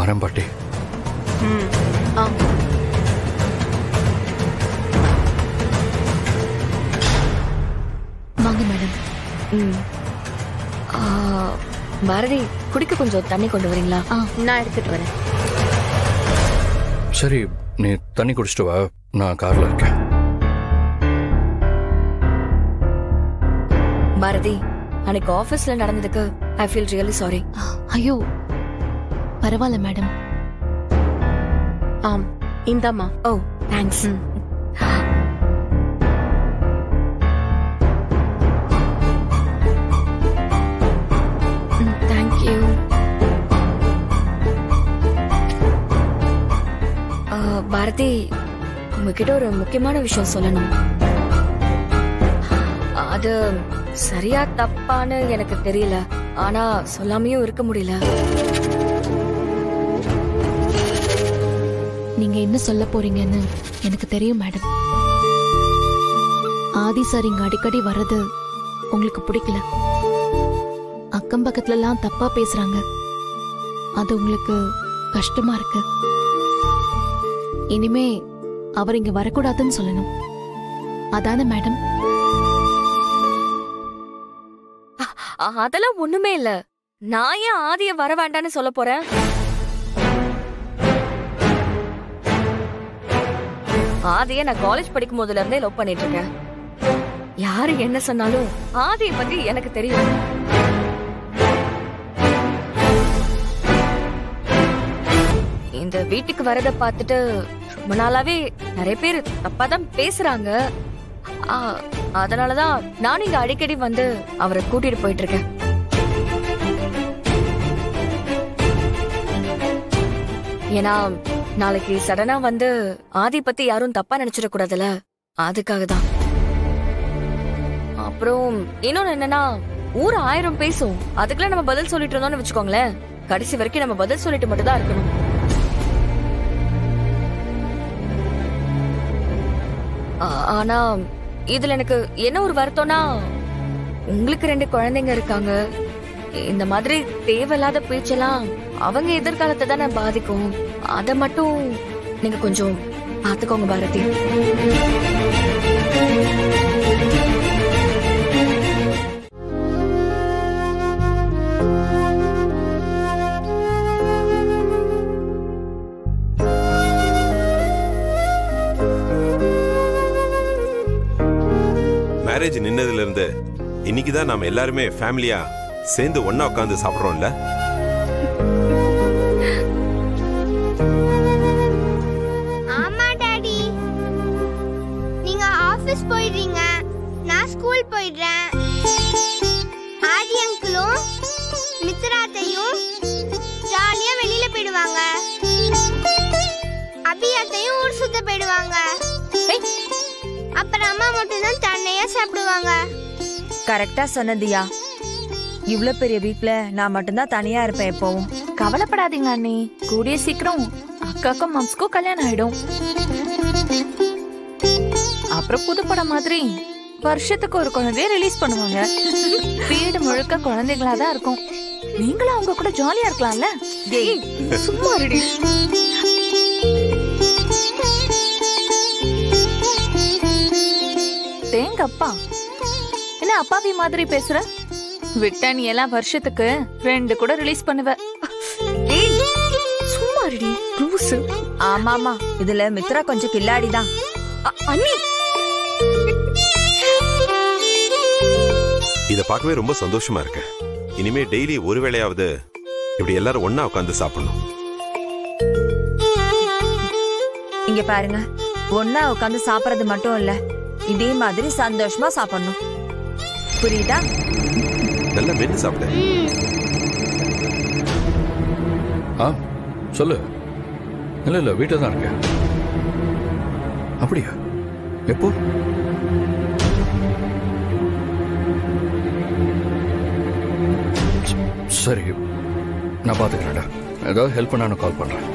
வரேன் பாட்டி. வாங்க மேடம். பாரதி, குடிக்க கொஞ்சம் தண்ணி கொண்டு வரீங்களா? நான் எடுத்துட்டு வரேன். சரி, நீ தண்ணி குடிச்சிட்டு வா, நான் கார்ல இருக்கேன். பாரதி, அன்னைக்கு ஆபீஸ்ல நடந்ததுக்கு ஐ ஃபீல் ரியலி சாரி. ஐயோ பரவாயில்ல மேடம். இந்தாம்மா. ஓ தேங்க்ஸ். தேங்க்யூ. பாரதி, உங்ககிட்ட ஒரு முக்கியமான விஷயம் சொல்லணும். அது சரியா தப்பான்னு எனக்கு தெரியல, ஆனா சொல்லாமையும் இருக்க முடியல. நீங்க என்ன சொல்ல போறீங்கன்னு எனக்கு தெரியும் மேடம். ஆதி சார் இங்க அடிக்கடி வர்றது உங்களுக்கு பிடிக்கல. அக்கம் பக்கத்துல எல்லாம் தப்பா பேசுறாங்க. அது உங்களுக்கு கஷ்டமா இருக்கு. இனிமே அவர் இங்க வரக்கூடாதுன்னு சொல்லணும். அதானே மேடம்? அதெல்லாம் ஒண்ணுமே இல்ல. நான் ஏன் ஆதிய வர வேண்டான்னு சொல்ல போறேன்? ஆதிய நான் காலேஜ் படிக்கும் போதுல இருந்தே லவ் பண்ணிட்டு இருக்கேன். யாரு என்ன சொன்னாலும் ஆதிய பத்தி எனக்கு தெரியும். இந்த வீட்டுக்கு வரத பார்த்துட்டு ரொம்ப நாளாவே நிறைய பேர் தப்பாதான் பேசுறாங்க. அதனாலதான் நான் இங்க அடிக்கடி வந்து அவரை கூட்டிட்டு போயிட்டு இருக்கேன். ஏன்னா நாளைக்கு சடனா வந்து ஆதி பத்தி யாரும் தப்பா நினைச்சிட கூடாதுல, அதுக்காக தான். அப்புறம் இன்னொன்னு என்னன்னா, ஊர் 1000 பேசும். அதுக்கெல்லாம் நம்ம பதில் சொல்லிட்டு இருந்தோம்னு வச்சுக்கோங்களேன், கடைசி வரைக்கும் நம்ம பதில் சொல்லிட்டு மட்டும் தான் இருக்கணும். ஆனா இதுல எனக்கு என்ன ஒரு வருத்தம்னா, உங்களுக்கு 2 குழந்தைங்க இருக்காங்க. இந்த மாதிரி தேவையில்லாத பேச்செல்லாம் அவங்க எதிர்காலத்தை தானே பாதிக்கும். அத மட்டும் நீங்க கொஞ்சம் பாத்துக்கோங்க பாரதி. மேரேஜ் நின்னதுல இருந்து இன்னைக்குதான் நாம எல்லாருமே ஃபேமிலியா சேர்ந்து ஒண்ணா உட்கார்ந்து சாப்பிடுறோம்ல. ஆமா டாடி, நீங்க ஆபீஸ் போயிடுறீங்க, நான் ஸ்கூல் போயிடுறேன். ஆதி அங்கிளும் மித்ராத்தையும் ஜாலியா வெளியில போயிடுவாங்க. அபியாத்தையும் ஊர் சுத்த போயிடுவாங்க. அப்புறம் அம்மா மட்டும் தான் தன்னையா சாப்பிடுவாங்க. கரெக்டா சொன்னதியா. இவ்ளோ பெரிய வீட்ல நான் மட்டும்தான் தனியா இருப்பேன் எப்பவும். கவலைப்படாதீங்க அண்ணி, கூடிய சீக்கிரம் அக்காக்கும் மாம்ஸ்க்கும் கல்யாணம் ஆயிடும். அப்புறம் புது படம் மாதிரி வருஷத்துக்கு ஒரு குழந்தைய ரிலீஸ் பண்ணுவாங்க. வீடு முழுக்க குழந்தைகளா தான் இருக்கும். நீங்களும் அவங்க கூட ஜாலியா இருக்கலாம்ல. சும்மா ரெடி. தேங்க அப்பா, என்ன அப்பாவி மாதிரி பேசுற? விட்டா நீ எல்லாம் வருஷத்துக்கு 2 கூட ரிலீஸ் பண்ணுவ. சும்மா ரெடி லூசு. ஆமாமா, இதுல மித்ரா கொஞ்சம் கில்லாடிதான். அண்ணி, இத பார்க்கவே ரொம்ப சந்தோஷமா இருக்கு. இனிமே டெய்லி ஒரு வேளையாவது இப்படி எல்லாரும் ஒண்ணா உட்கார்ந்து சாப்பிடணும். இங்க பாருங்க, ஒண்ணா உட்கார்ந்து சாப்பிடுறது மட்டும் இல்ல, இதே மாதிரி சந்தோஷமா சாப்பிடணும். புரியுதா? நல்லா மென்னு சாப்பிடு. சொல்லு. இல்ல வீட்டுல தான் இருக்கேன். அப்படியா? எப்போ? சரி, நான் பாத்துக்கிறேன்டா. ஏதாவது ஹெல்ப் பண்ண நான் கால் பண்றேன்.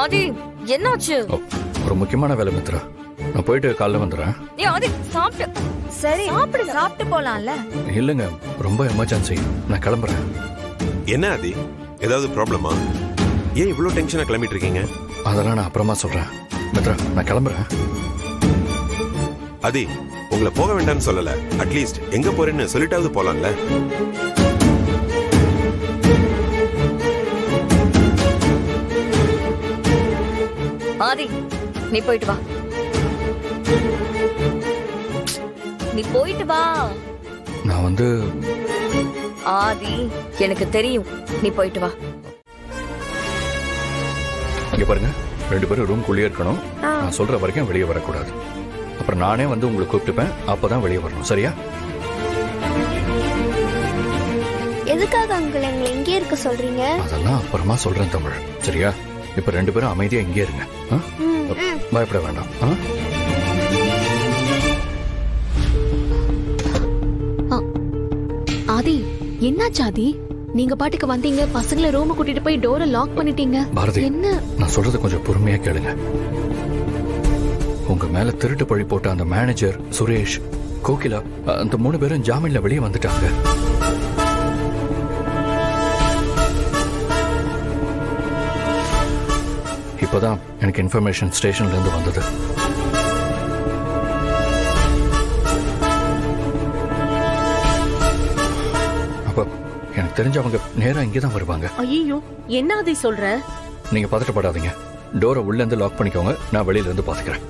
ஆதி, என்னாச்சு? ஒரு முக்கியமான வேலை மித்ரா, நான் போயிட்டு காலைல வந்துடுறேன். ஆதி, சரி சாப்பிட்டு போலாம்ல. இல்லைங்க, ரொம்ப எமர்ஜென்சி. நான் கிளம்புறேன். என்ன ஆதி, ஏதாவது ப்ராப்ளமா? ஏன் இவ்வளவு டென்ஷனா கிளம்பிட்டு இருக்கீங்க? அதெல்லாம் நான் அப்புறமா சொல்றேன். மித்ரா, நான் கிளம்புறேன். ஆதி, உங்களை போக வேண்டாம்னு சொல்லல. அட்லீஸ்ட் எங்க போறேன்னு சொல்லிட்டாவது போலாம்ல. ஆதி, நீ போயிட்டு வா. நீ போயிட்டு வா. நான் வந்து ஆதி, எனக்கு தெரியும், நீ போயிட்டு வா. இங்க பாருங்க, 2 பேரும் ரூம்குள்ளேயே இருக்கணும். நான் சொல்ற வரைக்கும் வெளியே வரக்கூடாது. அப்புறம் நானே வந்து உங்களை கூப்பிட்டுப்பேன். அப்பதான் வெளியே வரணும். சரியா? எதுக்காக அங்கிள் எங்களை இங்கே இருக்க சொல்றீங்க? அதெல்லாம் அப்புறமா சொல்றேன் தமிழ். சரியா? இப்ப 2 பேரும் அமைதியா இங்கே இருங்க. பயப்பட வேண்டாம். ஆதி, என்னாச்சு ஆதி? நீங்க பாட்டுக்கு வந்தீங்க, பசங்களை ரூம் கூட்டிட்டு போய் டோரை லாக் பண்ணிட்டீங்க. பாரதி, என்ன? நான் சொல்றது கொஞ்சம் பொறுமையா கேளுங்க. உங்க மேல திருட்டு பழி போட்ட அந்த மேனேஜர் சுரேஷ், கோகிலா, அந்த 3 பேரும் ஜாமீன்ல வெளியே வந்துட்டாங்க. இப்பதான் எனக்கு இன்ஃபர்மேஷன் ஸ்டேஷன்ல இருந்து வந்தது. அப்ப எனக்கு தெரிஞ்சவங்க நேரா இங்கதான் வருவாங்க. ஐயோ, என்ன அதை சொல்ற? நீங்க பதட்டப்படாதீங்க. டோரை உள்ள இருந்து லாக் பண்ணிக்கோங்க. நான் வெளியில இருந்து பாத்துக்கிறேன்.